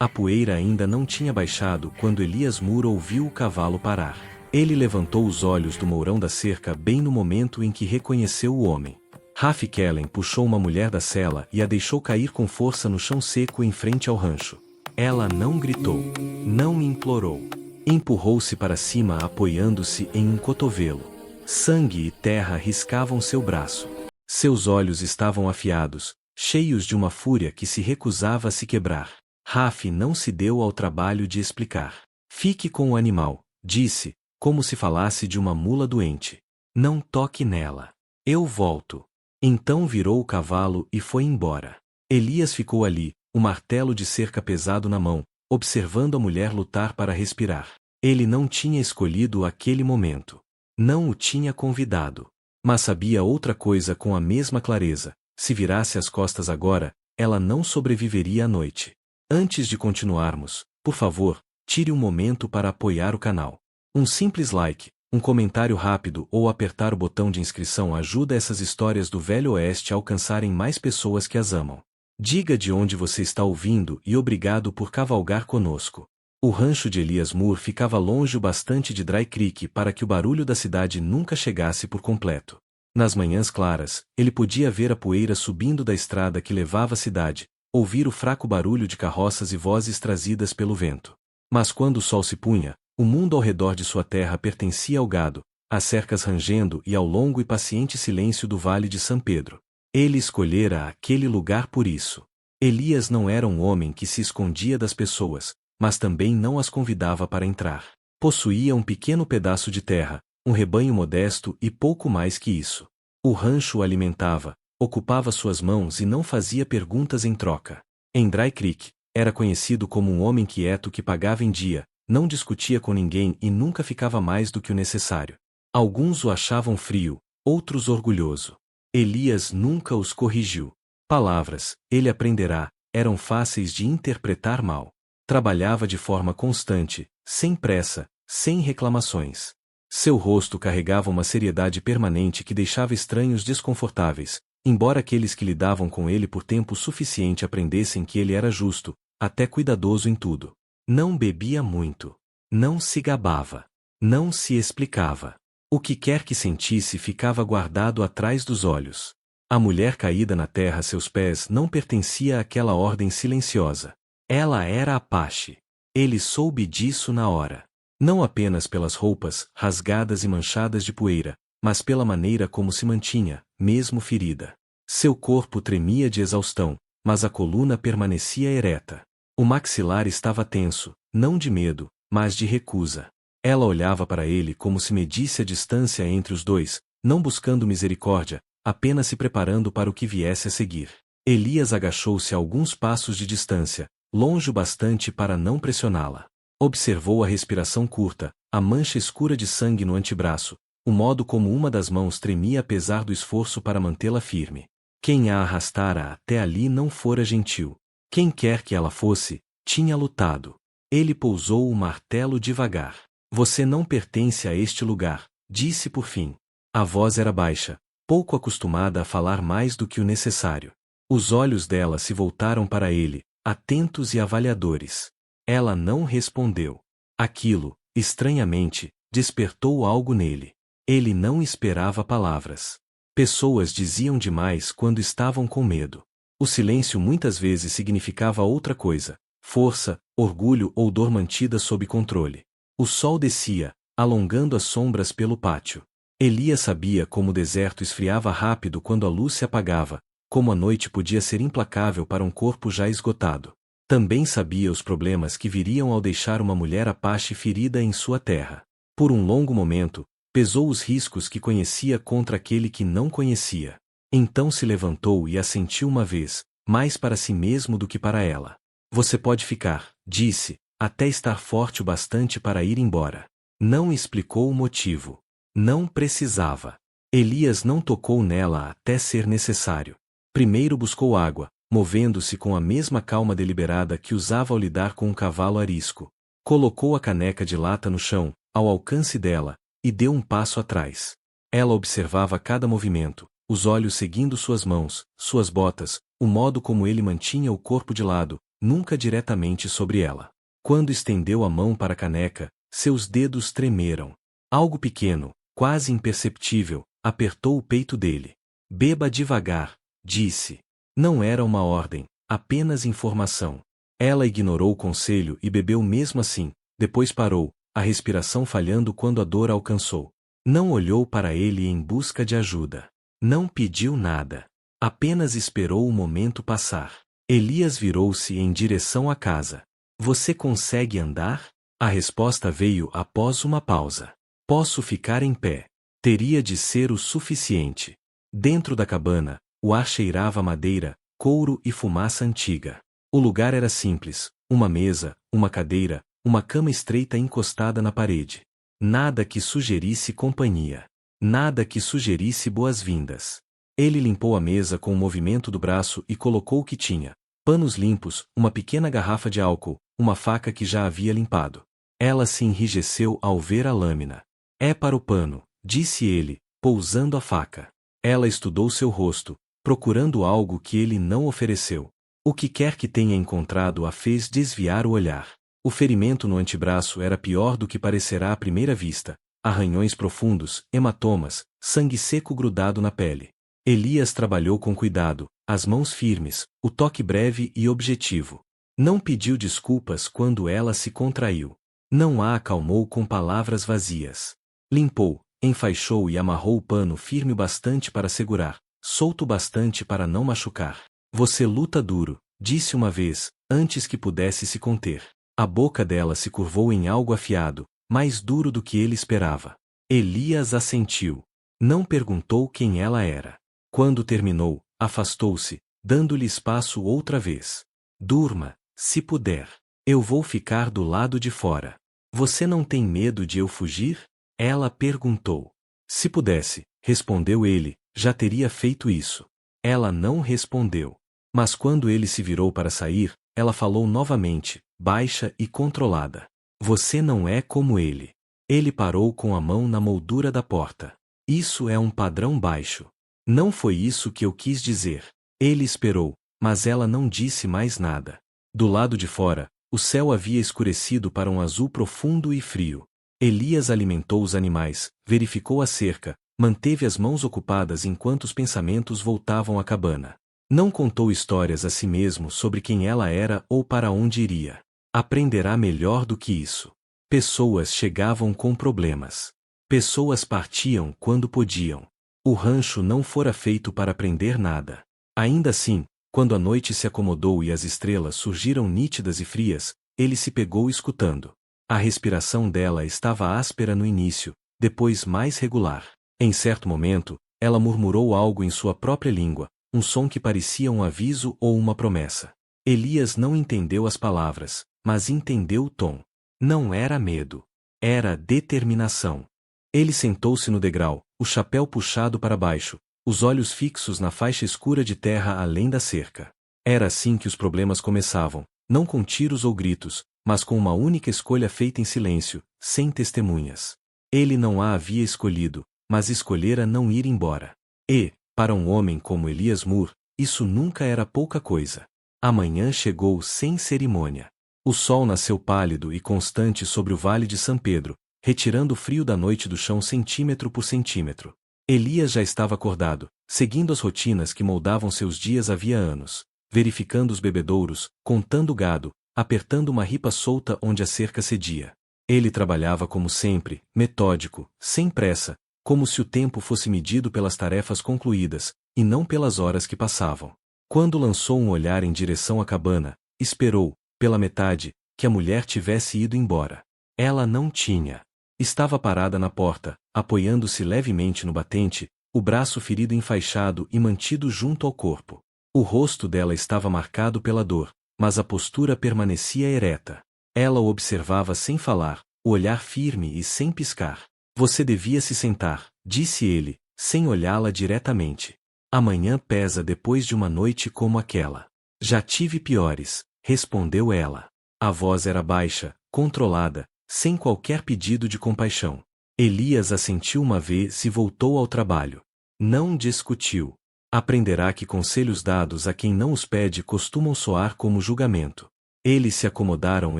A poeira ainda não tinha baixado quando Elias Moore ouviu o cavalo parar. Ele levantou os olhos do mourão da cerca bem no momento em que reconheceu o homem. Rafe Kellen puxou uma mulher da sela e a deixou cair com força no chão seco em frente ao rancho. Ela não gritou. Não implorou. Empurrou-se para cima apoiando-se em um cotovelo. Sangue e terra riscavam seu braço. Seus olhos estavam afiados, cheios de uma fúria que se recusava a se quebrar. Rafe não se deu ao trabalho de explicar. Fique com o animal, disse, como se falasse de uma mula doente. Não toque nela. Eu volto. Então virou o cavalo e foi embora. Elias ficou ali, o martelo de cerca pesado na mão, observando a mulher lutar para respirar. Ele não tinha escolhido aquele momento. Não o tinha convidado. Mas sabia outra coisa com a mesma clareza: se virasse as costas agora, ela não sobreviveria à noite. Antes de continuarmos, por favor, tire um momento para apoiar o canal. Um simples like, um comentário rápido ou apertar o botão de inscrição ajuda essas histórias do Velho Oeste a alcançarem mais pessoas que as amam. Diga de onde você está ouvindo e obrigado por cavalgar conosco. O rancho de Elias Moore ficava longe o bastante de Dry Creek para que o barulho da cidade nunca chegasse por completo. Nas manhãs claras, ele podia ver a poeira subindo da estrada que levava à cidade, ouvir o fraco barulho de carroças e vozes trazidas pelo vento. Mas quando o sol se punha, o mundo ao redor de sua terra pertencia ao gado, às cercas rangendo e ao longo e paciente silêncio do Vale de São Pedro. Ele escolhera aquele lugar por isso. Elias não era um homem que se escondia das pessoas, mas também não as convidava para entrar. Possuía um pequeno pedaço de terra, um rebanho modesto e pouco mais que isso. O rancho o alimentava, ocupava suas mãos e não fazia perguntas em troca. Em Dry Creek, era conhecido como um homem quieto que pagava em dia, não discutia com ninguém e nunca ficava mais do que o necessário. Alguns o achavam frio, outros orgulhoso. Elias nunca os corrigiu. Palavras, ele aprenderá, eram fáceis de interpretar mal. Trabalhava de forma constante, sem pressa, sem reclamações. Seu rosto carregava uma seriedade permanente que deixava estranhos desconfortáveis, embora aqueles que lidavam com ele por tempo suficiente aprendessem que ele era justo, até cuidadoso em tudo. Não bebia muito. Não se gabava. Não se explicava. O que quer que sentisse ficava guardado atrás dos olhos. A mulher caída na terra a seus pés não pertencia àquela ordem silenciosa. Ela era Apache. Ele soube disso na hora. Não apenas pelas roupas, rasgadas e manchadas de poeira, mas pela maneira como se mantinha, mesmo ferida. Seu corpo tremia de exaustão, mas a coluna permanecia ereta. O maxilar estava tenso, não de medo, mas de recusa. Ela olhava para ele como se medisse a distância entre os dois, não buscando misericórdia, apenas se preparando para o que viesse a seguir. Elias agachou-se a alguns passos de distância, longe o bastante para não pressioná-la. Observou a respiração curta, a mancha escura de sangue no antebraço, o modo como uma das mãos tremia apesar do esforço para mantê-la firme. Quem a arrastara até ali não fora gentil. Quem quer que ela fosse, tinha lutado. Ele pousou o martelo devagar. Você não pertence a este lugar, disse por fim. A voz era baixa, pouco acostumada a falar mais do que o necessário. Os olhos dela se voltaram para ele, atentos e avaliadores. Ela não respondeu. Aquilo, estranhamente, despertou algo nele. Ele não esperava palavras. Pessoas diziam demais quando estavam com medo. O silêncio muitas vezes significava outra coisa: força, orgulho ou dor mantida sob controle. O sol descia, alongando as sombras pelo pátio. Elias sabia como o deserto esfriava rápido quando a luz se apagava, como a noite podia ser implacável para um corpo já esgotado. Também sabia os problemas que viriam ao deixar uma mulher Apache ferida em sua terra. Por um longo momento, pesou os riscos que conhecia contra aquele que não conhecia. Então se levantou e assentiu uma vez, mais para si mesmo do que para ela. Você pode ficar, disse, até estar forte o bastante para ir embora. Não explicou o motivo. Não precisava. Elias não tocou nela até ser necessário. Primeiro buscou água, movendo-se com a mesma calma deliberada que usava ao lidar com um cavalo arisco. Colocou a caneca de lata no chão, ao alcance dela, e deu um passo atrás. Ela observava cada movimento, os olhos seguindo suas mãos, suas botas, o modo como ele mantinha o corpo de lado, nunca diretamente sobre ela. Quando estendeu a mão para a caneca, seus dedos tremeram. Algo pequeno, quase imperceptível, apertou o peito dele. Beba devagar, disse. Não era uma ordem, apenas informação. Ela ignorou o conselho e bebeu mesmo assim, depois parou, a respiração falhando quando a dor a alcançou. Não olhou para ele em busca de ajuda. Não pediu nada. Apenas esperou o momento passar. Elias virou-se em direção à casa. Você consegue andar? A resposta veio após uma pausa. Posso ficar em pé. Teria de ser o suficiente. Dentro da cabana, o ar cheirava madeira, couro e fumaça antiga. O lugar era simples, uma mesa, uma cadeira, uma cama estreita encostada na parede. Nada que sugerisse companhia. Nada que sugerisse boas-vindas. Ele limpou a mesa com um movimento do braço e colocou o que tinha. Panos limpos, uma pequena garrafa de álcool, uma faca que já havia limpado. Ela se enrijeceu ao ver a lâmina. É para o pano, disse ele, pousando a faca. Ela estudou seu rosto, procurando algo que ele não ofereceu. O que quer que tenha encontrado a fez desviar o olhar. O ferimento no antebraço era pior do que parecerá à primeira vista. Arranhões profundos, hematomas, sangue seco grudado na pele. Elias trabalhou com cuidado, as mãos firmes, o toque breve e objetivo. Não pediu desculpas quando ela se contraiu. Não a acalmou com palavras vazias. Limpou, enfaixou e amarrou o pano firme o bastante para segurar, solto o bastante para não machucar. Você luta duro, disse uma vez, antes que pudesse se conter. A boca dela se curvou em algo afiado, mais duro do que ele esperava. Elias assentiu. Não perguntou quem ela era. Quando terminou, afastou-se, dando-lhe espaço outra vez. Durma, se puder. Eu vou ficar do lado de fora. Você não tem medo de eu fugir? Ela perguntou. Se pudesse, respondeu ele, já teria feito isso. Ela não respondeu. Mas quando ele se virou para sair, ela falou novamente, baixa e controlada. Você não é como ele. Ele parou com a mão na moldura da porta. Isso é um padrão baixo. Não foi isso que eu quis dizer. Ele esperou, mas ela não disse mais nada. Do lado de fora, o céu havia escurecido para um azul profundo e frio. Elias alimentou os animais, verificou a cerca, manteve as mãos ocupadas enquanto os pensamentos voltavam à cabana. Não contou histórias a si mesmo sobre quem ela era ou para onde iria. Aprenderá melhor do que isso. Pessoas chegavam com problemas. Pessoas partiam quando podiam. O rancho não fora feito para aprender nada. Ainda assim, quando a noite se acomodou e as estrelas surgiram nítidas e frias, ele se pegou escutando. A respiração dela estava áspera no início, depois mais regular. Em certo momento, ela murmurou algo em sua própria língua, um som que parecia um aviso ou uma promessa. Elias não entendeu as palavras, mas entendeu o tom. Não era medo. Era determinação. Ele sentou-se no degrau, o chapéu puxado para baixo, os olhos fixos na faixa escura de terra além da cerca. Era assim que os problemas começavam, não com tiros ou gritos, mas com uma única escolha feita em silêncio, sem testemunhas. Ele não a havia escolhido, mas escolhera não ir embora. E, para um homem como Elias Moore, isso nunca era pouca coisa. A manhã chegou sem cerimônia. O sol nasceu pálido e constante sobre o vale de São Pedro, retirando o frio da noite do chão centímetro por centímetro. Elias já estava acordado, seguindo as rotinas que moldavam seus dias havia anos, verificando os bebedouros, contando o gado, apertando uma ripa solta onde a cerca cedia. Ele trabalhava como sempre, metódico, sem pressa, como se o tempo fosse medido pelas tarefas concluídas, e não pelas horas que passavam. Quando lançou um olhar em direção à cabana, esperou, pela metade, que a mulher tivesse ido embora. Ela não tinha. Estava parada na porta, apoiando-se levemente no batente, o braço ferido enfaixado e mantido junto ao corpo. O rosto dela estava marcado pela dor, mas a postura permanecia ereta. Ela o observava sem falar, o olhar firme e sem piscar. Você devia se sentar, disse ele, sem olhá-la diretamente. Amanhã pesa depois de uma noite como aquela. Já tive piores, respondeu ela. A voz era baixa, controlada, sem qualquer pedido de compaixão. Elias assentiu uma vez e voltou ao trabalho. Não discutiu. Aprenderá que conselhos dados a quem não os pede costumam soar como julgamento. Eles se acomodaram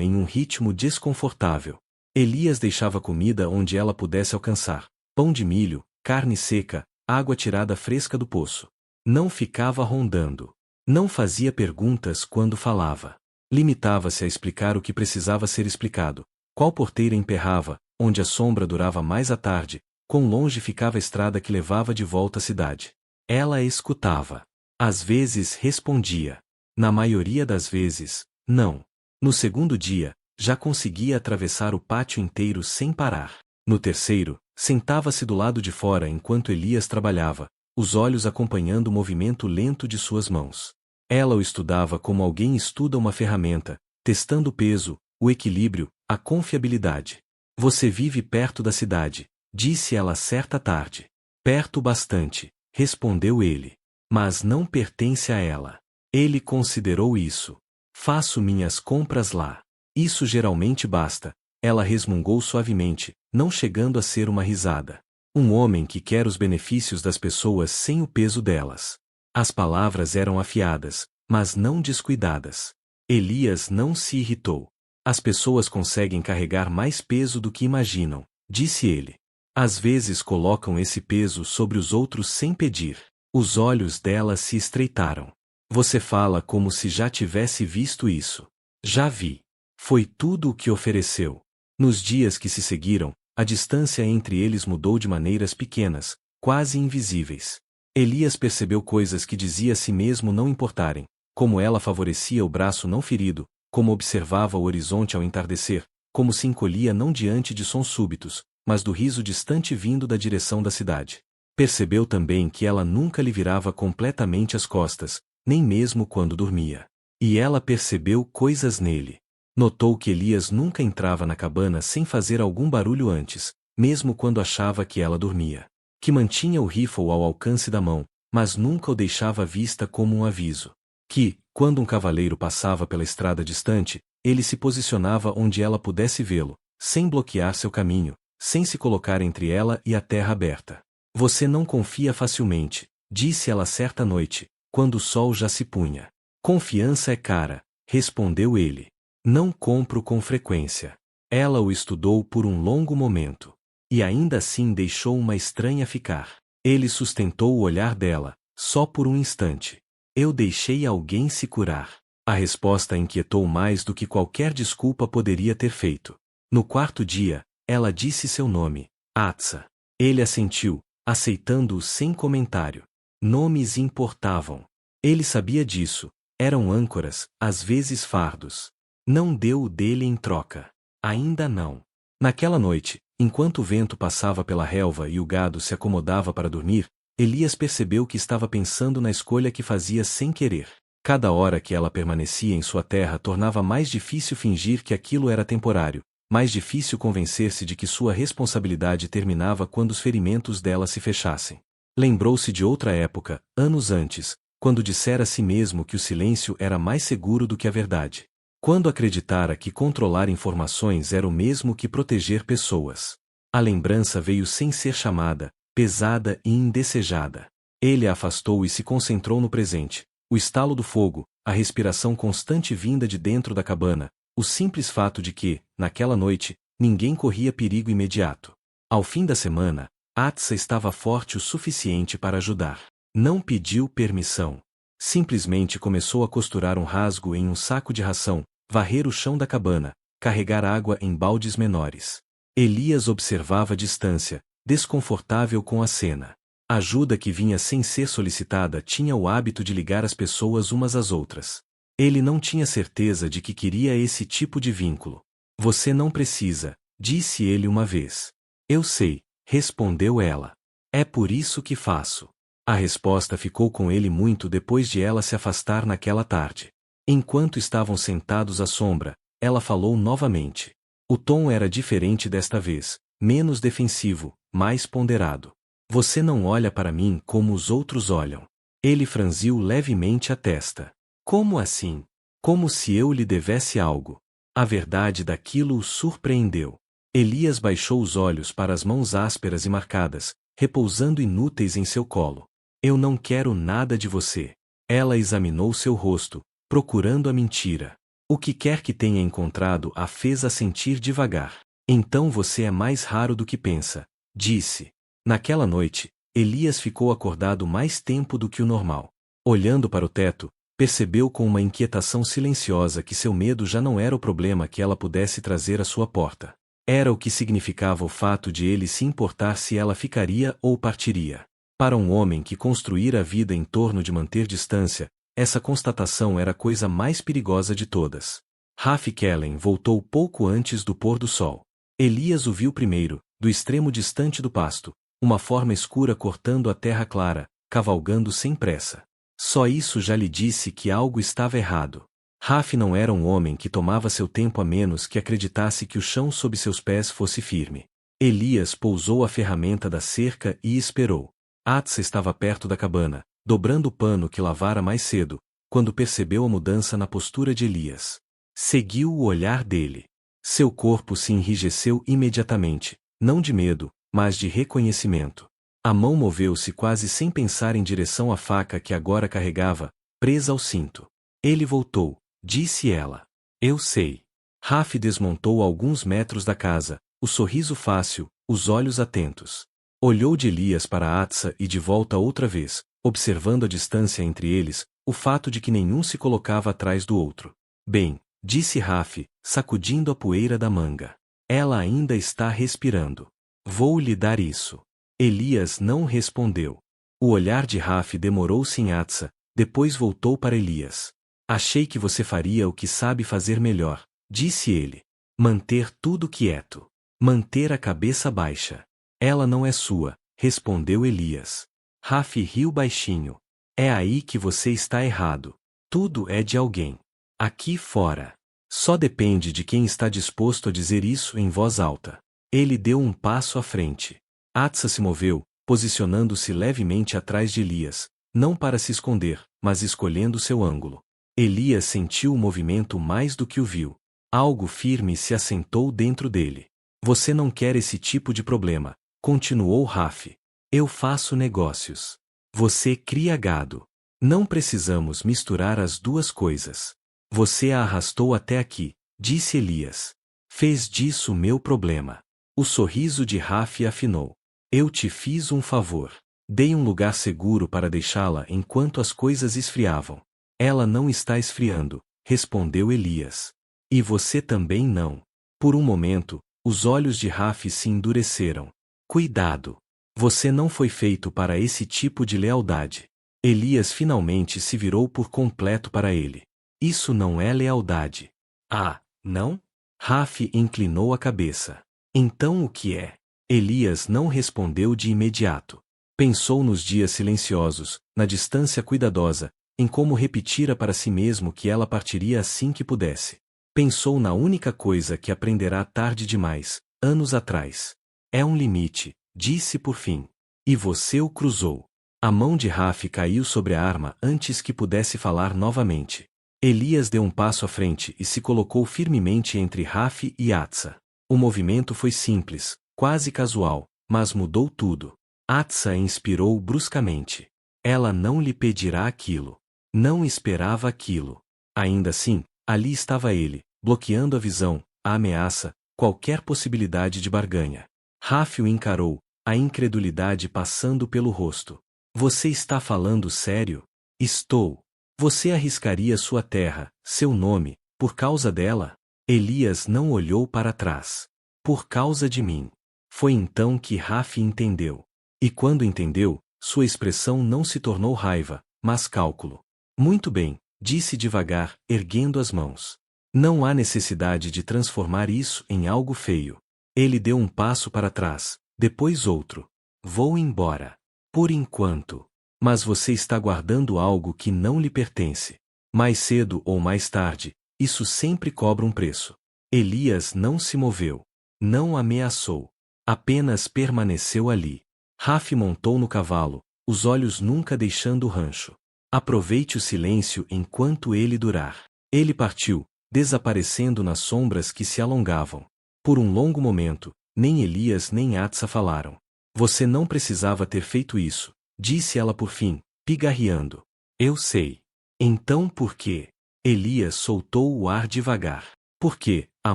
em um ritmo desconfortável. Elias deixava comida onde ela pudesse alcançar: pão de milho, carne seca, água tirada fresca do poço. Não ficava rondando. Não fazia perguntas quando falava. Limitava-se a explicar o que precisava ser explicado. Qual porteira emperrava, onde a sombra durava mais à tarde, quão longe ficava a estrada que levava de volta à cidade. Ela escutava. Às vezes respondia. Na maioria das vezes, não. No segundo dia, já conseguia atravessar o pátio inteiro sem parar. No terceiro, sentava-se do lado de fora enquanto Elias trabalhava, os olhos acompanhando o movimento lento de suas mãos. Ela o estudava como alguém estuda uma ferramenta, testando o peso, o equilíbrio, a confiabilidade. Você vive perto da cidade, disse ela certa tarde. Perto bastante, respondeu ele. Mas não pertence a ela. Ele considerou isso. Faço minhas compras lá. Isso geralmente basta. Ela resmungou suavemente, não chegando a ser uma risada. Um homem que quer os benefícios das pessoas sem o peso delas. As palavras eram afiadas, mas não descuidadas. Elias não se irritou. As pessoas conseguem carregar mais peso do que imaginam, disse ele. Às vezes colocam esse peso sobre os outros sem pedir. Os olhos dela se estreitaram. Você fala como se já tivesse visto isso. Já vi. Foi tudo o que ofereceu. Nos dias que se seguiram, a distância entre eles mudou de maneiras pequenas, quase invisíveis. Elias percebeu coisas que dizia a si mesmo não importarem, como ela favorecia o braço não ferido, como observava o horizonte ao entardecer, como se encolhia não diante de sons súbitos, mas do riso distante vindo da direção da cidade. Percebeu também que ela nunca lhe virava completamente as costas, nem mesmo quando dormia. E ela percebeu coisas nele. Notou que Elias nunca entrava na cabana sem fazer algum barulho antes, mesmo quando achava que ela dormia. Que mantinha o rifle ao alcance da mão, mas nunca o deixava à vista como um aviso. Que, quando um cavaleiro passava pela estrada distante, ele se posicionava onde ela pudesse vê-lo, sem bloquear seu caminho, sem se colocar entre ela e a terra aberta. Você não confia facilmente, disse ela certa noite, quando o sol já se punha. Confiança é cara, respondeu ele. Não compro com frequência. Ela o estudou por um longo momento. E ainda assim deixou uma estranha ficar. Ele sustentou o olhar dela, só por um instante. Eu deixei alguém se curar. A resposta inquietou mais do que qualquer desculpa poderia ter feito. No quarto dia, ela disse seu nome, Atsa. Ele assentiu, aceitando-o sem comentário. Nomes importavam. Ele sabia disso. Eram âncoras, às vezes fardos. Não deu o dele em troca. Ainda não. Naquela noite, enquanto o vento passava pela relva e o gado se acomodava para dormir, Elias percebeu que estava pensando na escolha que fazia sem querer. Cada hora que ela permanecia em sua terra tornava mais difícil fingir que aquilo era temporário, mais difícil convencer-se de que sua responsabilidade terminava quando os ferimentos dela se fechassem. Lembrou-se de outra época, anos antes, quando dissera a si mesmo que o silêncio era mais seguro do que a verdade. Quando acreditara que controlar informações era o mesmo que proteger pessoas. A lembrança veio sem ser chamada, pesada e indesejada. Ele a afastou e se concentrou no presente. O estalo do fogo, a respiração constante vinda de dentro da cabana, o simples fato de que, naquela noite, ninguém corria perigo imediato. Ao fim da semana, Atsa estava forte o suficiente para ajudar. Não pediu permissão. Simplesmente começou a costurar um rasgo em um saco de ração, varrer o chão da cabana, carregar água em baldes menores. Elias observava a distância, desconfortável com a cena. A ajuda que vinha sem ser solicitada tinha o hábito de ligar as pessoas umas às outras. Ele não tinha certeza de que queria esse tipo de vínculo. Você não precisa, disse ele uma vez. Eu sei, respondeu ela. É por isso que faço. A resposta ficou com ele muito depois de ela se afastar naquela tarde. Enquanto estavam sentados à sombra, ela falou novamente. O tom era diferente desta vez, menos defensivo, mais ponderado. Você não olha para mim como os outros olham. Ele franziu levemente a testa. Como assim? Como se eu lhe devesse algo. A verdade daquilo o surpreendeu. Elias baixou os olhos para as mãos ásperas e marcadas, repousando inúteis em seu colo. Eu não quero nada de você. Ela examinou seu rosto, procurando a mentira. O que quer que tenha encontrado a fez assentir devagar. Então você é mais raro do que pensa, disse. Naquela noite, Elias ficou acordado mais tempo do que o normal. Olhando para o teto, percebeu com uma inquietação silenciosa que seu medo já não era o problema que ela pudesse trazer à sua porta. Era o que significava o fato de ele se importar se ela ficaria ou partiria. Para um homem que construíra a vida em torno de manter distância, essa constatação era a coisa mais perigosa de todas. Rafi Kellen voltou pouco antes do pôr do sol. Elias o viu primeiro, do extremo distante do pasto, uma forma escura cortando a terra clara, cavalgando sem pressa. Só isso já lhe disse que algo estava errado. Rafi não era um homem que tomava seu tempo a menos que acreditasse que o chão sob seus pés fosse firme. Elias pousou a ferramenta da cerca e esperou. Atsa estava perto da cabana, dobrando o pano que lavara mais cedo, quando percebeu a mudança na postura de Elias. Seguiu o olhar dele. Seu corpo se enrijeceu imediatamente, não de medo, mas de reconhecimento. A mão moveu-se quase sem pensar em direção à faca que agora carregava, presa ao cinto. Ele voltou, disse ela. Eu sei. Rafi desmontou a alguns metros da casa, o sorriso fácil, os olhos atentos. Olhou de Elias para Atsa e de volta outra vez, observando a distância entre eles, o fato de que nenhum se colocava atrás do outro. Bem, disse Rafi, sacudindo a poeira da manga. Ela ainda está respirando. Vou lhe dar isso. Elias não respondeu. O olhar de Rafi demorou-se em Atsa, depois voltou para Elias. Achei que você faria o que sabe fazer melhor, disse ele. Manter tudo quieto. Manter a cabeça baixa. Ela não é sua, respondeu Elias. Rafi riu baixinho. É aí que você está errado. Tudo é de alguém. Aqui fora. Só depende de quem está disposto a dizer isso em voz alta. Ele deu um passo à frente. Atsa se moveu, posicionando-se levemente atrás de Elias, não para se esconder, mas escolhendo seu ângulo. Elias sentiu o movimento mais do que o viu. Algo firme se assentou dentro dele. Você não quer esse tipo de problema, continuou Rafi. Eu faço negócios. Você cria gado. Não precisamos misturar as duas coisas. Você a arrastou até aqui, disse Elias. Fez disso meu problema. O sorriso de Rafi afinou. Eu te fiz um favor. Dei um lugar seguro para deixá-la enquanto as coisas esfriavam. Ela não está esfriando, respondeu Elias. E você também não. Por um momento, os olhos de Rafi se endureceram. Cuidado. Você não foi feito para esse tipo de lealdade. Elias finalmente se virou por completo para ele. Isso não é lealdade. Ah, não? Rafi inclinou a cabeça. Então o que é? Elias não respondeu de imediato. Pensou nos dias silenciosos, na distância cuidadosa, em como repetira para si mesmo que ela partiria assim que pudesse. Pensou na única coisa que aprenderá tarde demais, anos atrás. É um limite, disse por fim. E você o cruzou. A mão de Rafi caiu sobre a arma antes que pudesse falar novamente. Elias deu um passo à frente e se colocou firmemente entre Rafi e Atsa. O movimento foi simples, quase casual, mas mudou tudo. Atsa inspirou bruscamente. Ela não lhe pedirá aquilo. Não esperava aquilo. Ainda assim, ali estava ele, bloqueando a visão, a ameaça, qualquer possibilidade de barganha. Rafi o encarou, a incredulidade passando pelo rosto. Você está falando sério? Estou. Você arriscaria sua terra, seu nome, por causa dela? Elias não olhou para trás. Por causa de mim. Foi então que Rafi entendeu. E quando entendeu, sua expressão não se tornou raiva, mas cálculo. Muito bem, disse devagar, erguendo as mãos. Não há necessidade de transformar isso em algo feio. Ele deu um passo para trás, depois outro. Vou embora. Por enquanto. Mas você está guardando algo que não lhe pertence. Mais cedo ou mais tarde, isso sempre cobra um preço. Elias não se moveu. Não ameaçou. Apenas permaneceu ali. Rafi montou no cavalo, os olhos nunca deixando o rancho. Aproveite o silêncio enquanto ele durar. Ele partiu, desaparecendo nas sombras que se alongavam. Por um longo momento, nem Elias nem Atsa falaram. Você não precisava ter feito isso, disse ela por fim, pigarreando. Eu sei. Então por quê? Elias soltou o ar devagar. Porque, há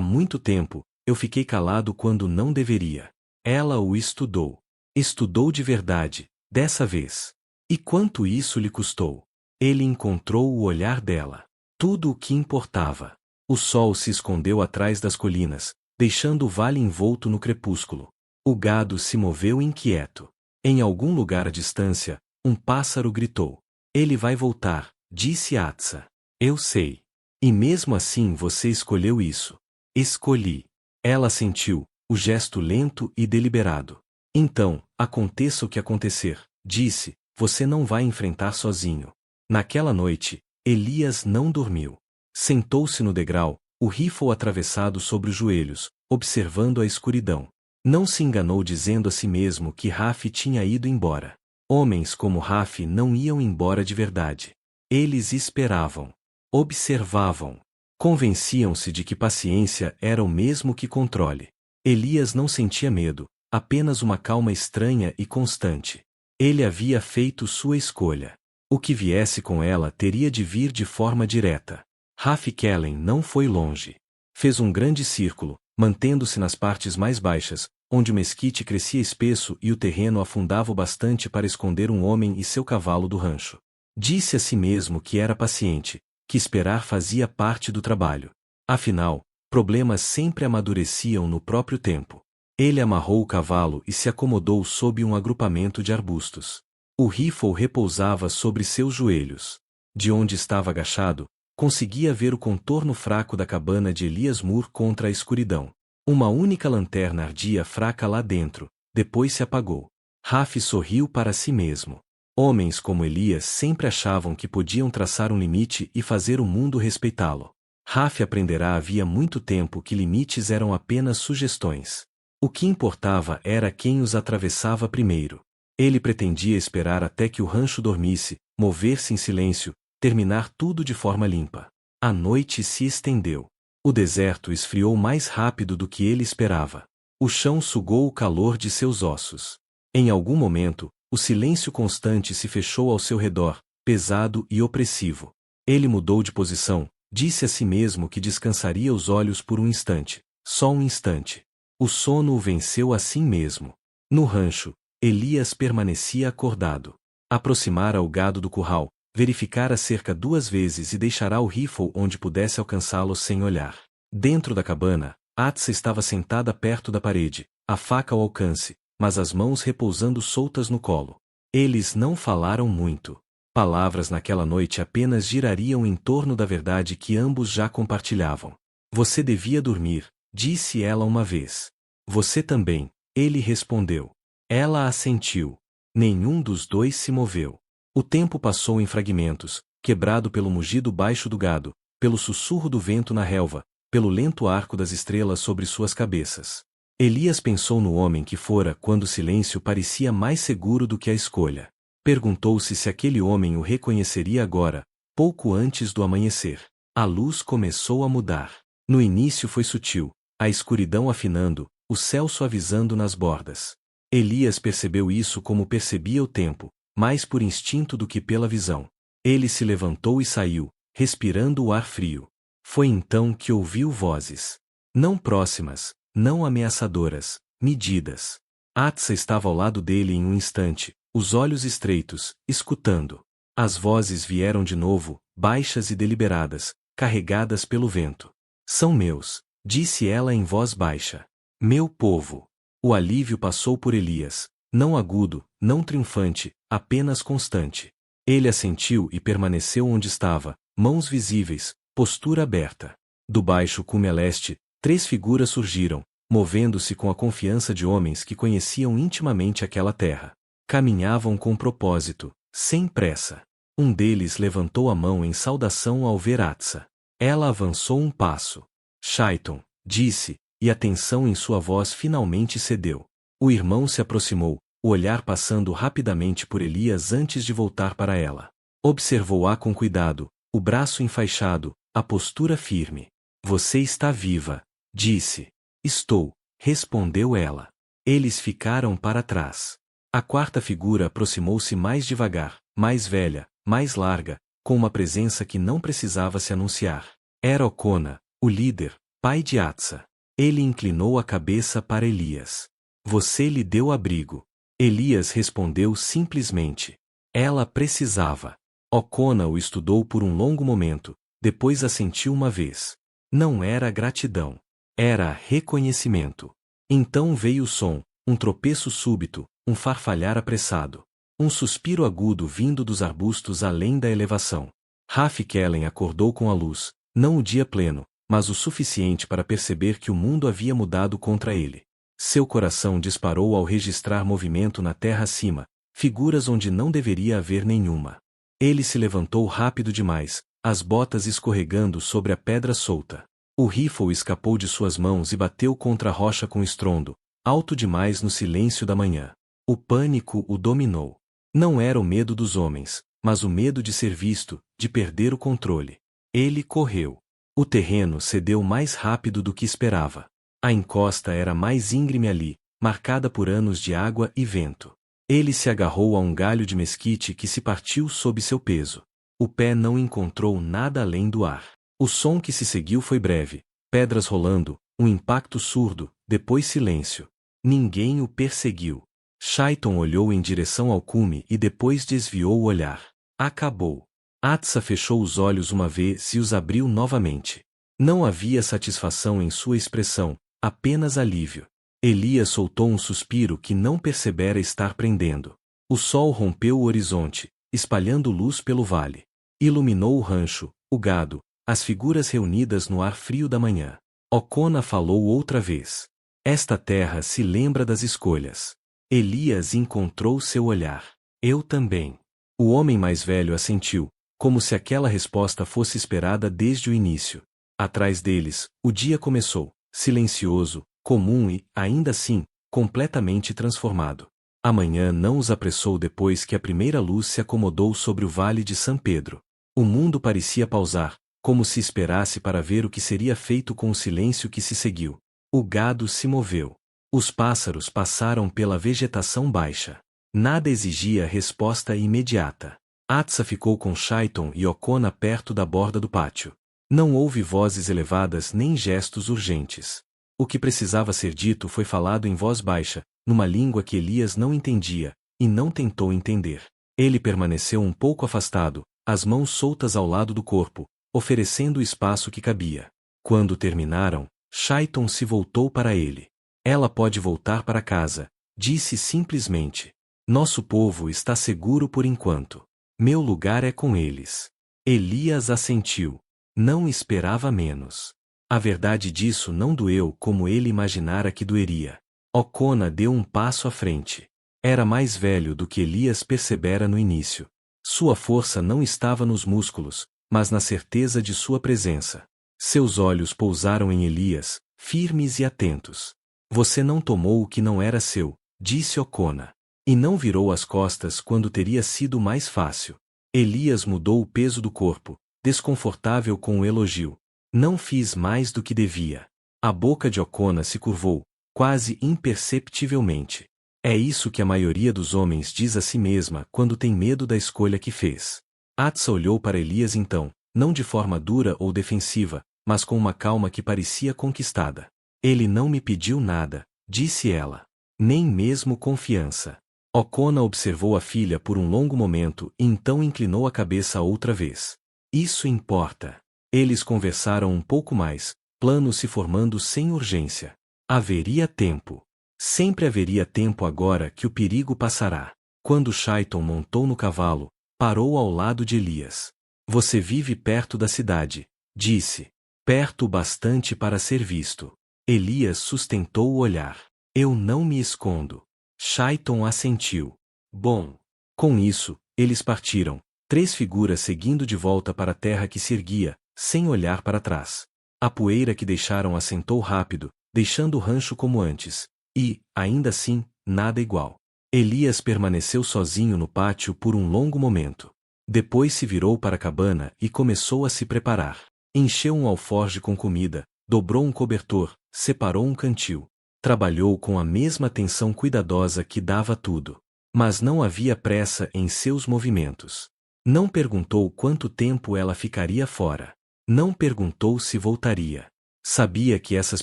muito tempo, eu fiquei calado quando não deveria. Ela o estudou. Estudou de verdade, dessa vez. E quanto isso lhe custou? Ele encontrou o olhar dela. Tudo o que importava. O sol se escondeu atrás das colinas, deixando o vale envolto no crepúsculo. O gado se moveu inquieto. Em algum lugar à distância, um pássaro gritou. Ele vai voltar, disse Atsa. Eu sei. E mesmo assim você escolheu isso. Escolhi. Ela sentiu, o gesto lento e deliberado. Então, aconteça o que acontecer, disse, você não vai enfrentar sozinho. Naquela noite, Elias não dormiu. Sentou-se no degrau, o rifle atravessado sobre os joelhos, observando a escuridão. Não se enganou dizendo a si mesmo que Raf tinha ido embora. Homens como Raf não iam embora de verdade. Eles esperavam. Observavam. Convenciam-se de que paciência era o mesmo que controle. Elias não sentia medo, apenas uma calma estranha e constante. Ele havia feito sua escolha. O que viesse com ela teria de vir de forma direta. Raf Kellen não foi longe. Fez um grande círculo, mantendo-se nas partes mais baixas, onde o mesquite crescia espesso e o terreno afundava o bastante para esconder um homem e seu cavalo do rancho. Disse a si mesmo que era paciente, que esperar fazia parte do trabalho. Afinal, problemas sempre amadureciam no próprio tempo. Ele amarrou o cavalo e se acomodou sob um agrupamento de arbustos. O rifle repousava sobre seus joelhos. De onde estava agachado, conseguia ver o contorno fraco da cabana de Elias Moore contra a escuridão. Uma única lanterna ardia fraca lá dentro, depois se apagou. Raf sorriu para si mesmo. Homens como Elias sempre achavam que podiam traçar um limite e fazer o mundo respeitá-lo. Raf aprenderá havia muito tempo que limites eram apenas sugestões. O que importava era quem os atravessava primeiro. Ele pretendia esperar até que o rancho dormisse, mover-se em silêncio, terminar tudo de forma limpa. A noite se estendeu. O deserto esfriou mais rápido do que ele esperava. O chão sugou o calor de seus ossos. Em algum momento, o silêncio constante se fechou ao seu redor, pesado e opressivo. Ele mudou de posição, disse a si mesmo que descansaria os olhos por um instante, só um instante. O sono o venceu assim mesmo. No rancho, Elias permanecia acordado. Aproximara o gado do curral, verificara a cerca 2 vezes e deixará o rifle onde pudesse alcançá-lo sem olhar. Dentro da cabana, Atsa estava sentada perto da parede, a faca ao alcance, mas as mãos repousando soltas no colo. Eles não falaram muito. Palavras naquela noite apenas girariam em torno da verdade que ambos já compartilhavam. Você devia dormir, disse ela uma vez. Você também, ele respondeu. Ela assentiu. Nenhum dos dois se moveu. O tempo passou em fragmentos, quebrado pelo mugido baixo do gado, pelo sussurro do vento na relva, pelo lento arco das estrelas sobre suas cabeças. Elias pensou no homem que fora quando o silêncio parecia mais seguro do que a escolha. Perguntou-se se aquele homem o reconheceria agora, pouco antes do amanhecer. A luz começou a mudar. No início foi sutil, a escuridão afinando, o céu suavizando nas bordas. Elias percebeu isso como percebia o tempo, mais por instinto do que pela visão. Ele se levantou e saiu, respirando o ar frio. Foi então que ouviu vozes. Não próximas, não ameaçadoras, medidas. Atsa estava ao lado dele em um instante, os olhos estreitos, escutando. As vozes vieram de novo, baixas e deliberadas, carregadas pelo vento. São meus, disse ela em voz baixa. Meu povo. O alívio passou por Elias, não agudo, não triunfante, apenas constante. Ele assentiu e permaneceu onde estava, mãos visíveis, postura aberta. Do baixo cume a leste, 3 figuras surgiram, movendo-se com a confiança de homens que conheciam intimamente aquela terra. Caminhavam com propósito, sem pressa. Um deles levantou a mão em saudação ao ver Atsa. Ela avançou um passo. Shaiton, disse, e a tensão em sua voz finalmente cedeu. O irmão se aproximou, o olhar passando rapidamente por Elias antes de voltar para ela. Observou-a com cuidado, o braço enfaixado, a postura firme. Você está viva, disse. Estou, respondeu ela. Eles ficaram para trás. A quarta figura aproximou-se mais devagar, mais velha, mais larga, com uma presença que não precisava se anunciar. Era Ocona, o líder, pai de Atsa. Ele inclinou a cabeça para Elias. Você lhe deu abrigo. Elias respondeu simplesmente. Ela precisava. Ocona o estudou por um longo momento, depois assentiu uma vez. Não era gratidão. Era reconhecimento. Então veio o som, um tropeço súbito, um farfalhar apressado. Um suspiro agudo vindo dos arbustos além da elevação. Rafe Kellen acordou com a luz, não o dia pleno, mas o suficiente para perceber que o mundo havia mudado contra ele. Seu coração disparou ao registrar movimento na terra acima, figuras onde não deveria haver nenhuma. Ele se levantou rápido demais, as botas escorregando sobre a pedra solta. O rifle escapou de suas mãos e bateu contra a rocha com estrondo, alto demais no silêncio da manhã. O pânico o dominou. Não era o medo dos homens, mas o medo de ser visto, de perder o controle. Ele correu. O terreno cedeu mais rápido do que esperava. A encosta era mais íngreme ali, marcada por anos de água e vento. Ele se agarrou a um galho de mesquite que se partiu sob seu peso. O pé não encontrou nada além do ar. O som que se seguiu foi breve, pedras rolando, um impacto surdo, depois silêncio. Ninguém o perseguiu. Shaiton olhou em direção ao cume e depois desviou o olhar. Acabou. Atsa fechou os olhos uma vez e os abriu novamente. Não havia satisfação em sua expressão, apenas alívio. Elias soltou um suspiro que não percebera estar prendendo. O sol rompeu o horizonte, espalhando luz pelo vale. Iluminou o rancho, o gado, as figuras reunidas no ar frio da manhã. Ocona falou outra vez. Esta terra se lembra das escolhas. Elias encontrou seu olhar. Eu também. O homem mais velho assentiu, como se aquela resposta fosse esperada desde o início. Atrás deles, o dia começou, silencioso, comum e, ainda assim, completamente transformado. A manhã não os apressou depois que a primeira luz se acomodou sobre o vale de São Pedro. O mundo parecia pausar, como se esperasse para ver o que seria feito com o silêncio que se seguiu. O gado se moveu. Os pássaros passaram pela vegetação baixa. Nada exigia resposta imediata. Atsa ficou com Shaiton e Ocona perto da borda do pátio. Não houve vozes elevadas nem gestos urgentes. O que precisava ser dito foi falado em voz baixa, numa língua que Elias não entendia, e não tentou entender. Ele permaneceu um pouco afastado, as mãos soltas ao lado do corpo, oferecendo o espaço que cabia. Quando terminaram, Shaiton se voltou para ele. Ela pode voltar para casa, disse simplesmente. Nosso povo está seguro por enquanto. Meu lugar é com eles. Elias assentiu. Não esperava menos. A verdade disso não doeu como ele imaginara que doeria. Ocona deu um passo à frente. Era mais velho do que Elias percebera no início. Sua força não estava nos músculos, mas na certeza de sua presença. Seus olhos pousaram em Elias, firmes e atentos. Você não tomou o que não era seu, disse Ocona. E não virou as costas quando teria sido mais fácil. Elias mudou o peso do corpo, desconfortável com o elogio. Não fiz mais do que devia. A boca de Ocona se curvou, quase imperceptivelmente. É isso que a maioria dos homens diz a si mesma quando tem medo da escolha que fez. Atsa olhou para Elias então, não de forma dura ou defensiva, mas com uma calma que parecia conquistada. Ele não me pediu nada, disse ela. Nem mesmo confiança. Ocona observou a filha por um longo momento e então inclinou a cabeça outra vez. Isso importa. Eles conversaram um pouco mais, planos se formando sem urgência. Haveria tempo. Sempre haveria tempo agora que o perigo passará. Quando Shaiton montou no cavalo, parou ao lado de Elias. Você vive perto da cidade, disse. Perto o bastante para ser visto. Elias sustentou o olhar. Eu não me escondo. Shaiton assentiu. Bom. Com isso, eles partiram, 3 figuras seguindo de volta para a terra que se erguia, sem olhar para trás. A poeira que deixaram assentou rápido, deixando o rancho como antes, e, ainda assim, nada igual. Elias permaneceu sozinho no pátio por um longo momento. Depois se virou para a cabana e começou a se preparar. Encheu um alforje com comida, dobrou um cobertor, separou um cantil. Trabalhou com a mesma atenção cuidadosa que dava a tudo. Mas não havia pressa em seus movimentos. Não perguntou quanto tempo ela ficaria fora. Não perguntou se voltaria. Sabia que essas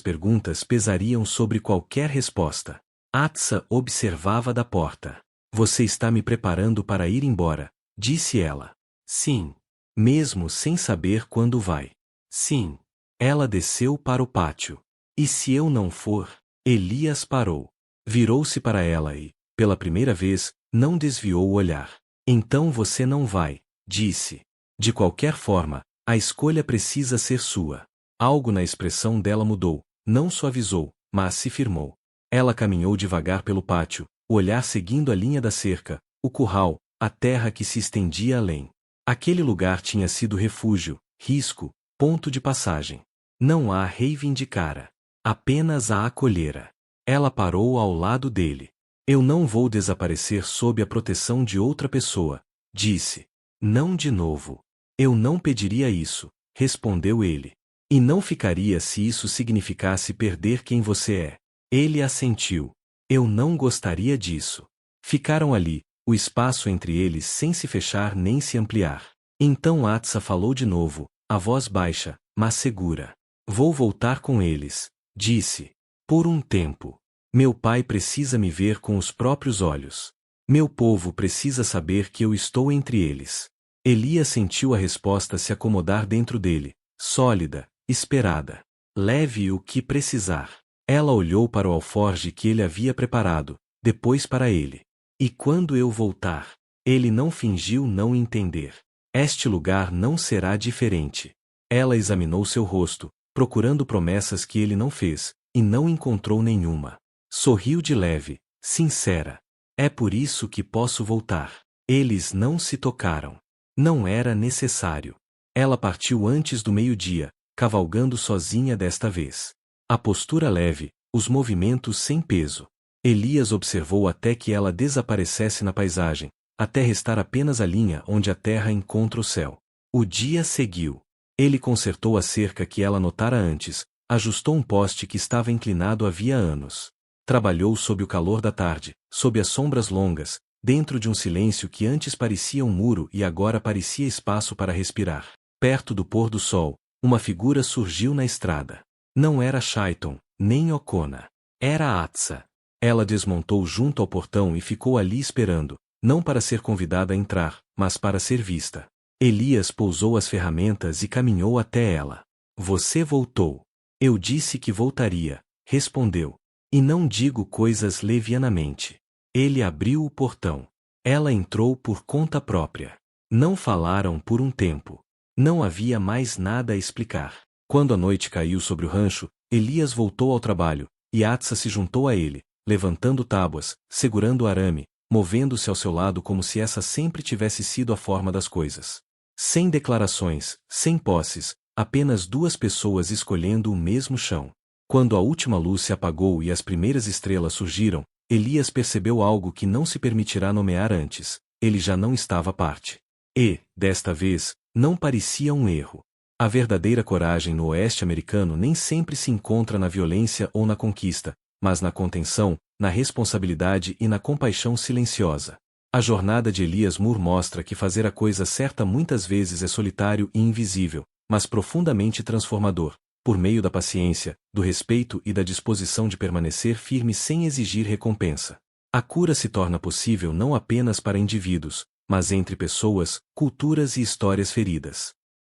perguntas pesariam sobre qualquer resposta. Atsa observava da porta. Você está me preparando para ir embora, disse ela. Sim. Mesmo sem saber quando vai. Sim. Ela desceu para o pátio. E se eu não for? Elias parou. Virou-se para ela e, pela primeira vez, não desviou o olhar. Então você não vai, disse. De qualquer forma, a escolha precisa ser sua. Algo na expressão dela mudou, não suavizou, mas se firmou. Ela caminhou devagar pelo pátio, o olhar seguindo a linha da cerca, o curral, a terra que se estendia além. Aquele lugar tinha sido refúgio, risco, ponto de passagem. Não a reivindicara. Apenas a acolhera. Ela parou ao lado dele. Eu não vou desaparecer sob a proteção de outra pessoa, disse. Não de novo. Eu não pediria isso, respondeu ele. E não ficaria se isso significasse perder quem você é. Ele assentiu. Eu não gostaria disso. Ficaram ali, o espaço entre eles sem se fechar nem se ampliar. Então Atsa falou de novo, a voz baixa, mas segura. Vou voltar com eles, disse. Por um tempo. Meu pai precisa me ver com os próprios olhos. Meu povo precisa saber que eu estou entre eles. Elias sentiu a resposta se acomodar dentro dele, sólida, esperada. Leve o que precisar. Ela olhou para o alforje que ele havia preparado, depois para ele. E quando eu voltar? Ele não fingiu não entender. Este lugar não será diferente. Ela examinou seu rosto, procurando promessas que ele não fez, e não encontrou nenhuma. Sorriu de leve, sincera. É por isso que posso voltar. Eles não se tocaram. Não era necessário. Ela partiu antes do meio-dia, cavalgando sozinha desta vez. A postura leve, os movimentos sem peso. Elias observou até que ela desaparecesse na paisagem, até restar apenas a linha onde a terra encontra o céu. O dia seguiu. Ele consertou a cerca que ela notara antes, ajustou um poste que estava inclinado havia anos. Trabalhou sob o calor da tarde, sob as sombras longas, dentro de um silêncio que antes parecia um muro e agora parecia espaço para respirar. Perto do pôr do sol, uma figura surgiu na estrada. Não era Shaiton, nem Ocona. Era Atsa. Ela desmontou junto ao portão e ficou ali esperando, não para ser convidada a entrar, mas para ser vista. Elias pousou as ferramentas e caminhou até ela. Você voltou. Eu disse que voltaria, respondeu. E não digo coisas levianamente. Ele abriu o portão. Ela entrou por conta própria. Não falaram por um tempo. Não havia mais nada a explicar. Quando a noite caiu sobre o rancho, Elias voltou ao trabalho, e Atsa se juntou a ele, levantando tábuas, segurando o arame, movendo-se ao seu lado como se essa sempre tivesse sido a forma das coisas. Sem declarações, sem posses, apenas duas pessoas escolhendo o mesmo chão. Quando a última luz se apagou e as primeiras estrelas surgiram, Elias percebeu algo que não se permitirá nomear antes. Ele já não estava à parte. E, desta vez, não parecia um erro. A verdadeira coragem no oeste americano nem sempre se encontra na violência ou na conquista, mas na contenção, na responsabilidade e na compaixão silenciosa. A jornada de Elias Moore mostra que fazer a coisa certa muitas vezes é solitário e invisível, mas profundamente transformador, por meio da paciência, do respeito e da disposição de permanecer firme sem exigir recompensa. A cura se torna possível não apenas para indivíduos, mas entre pessoas, culturas e histórias feridas.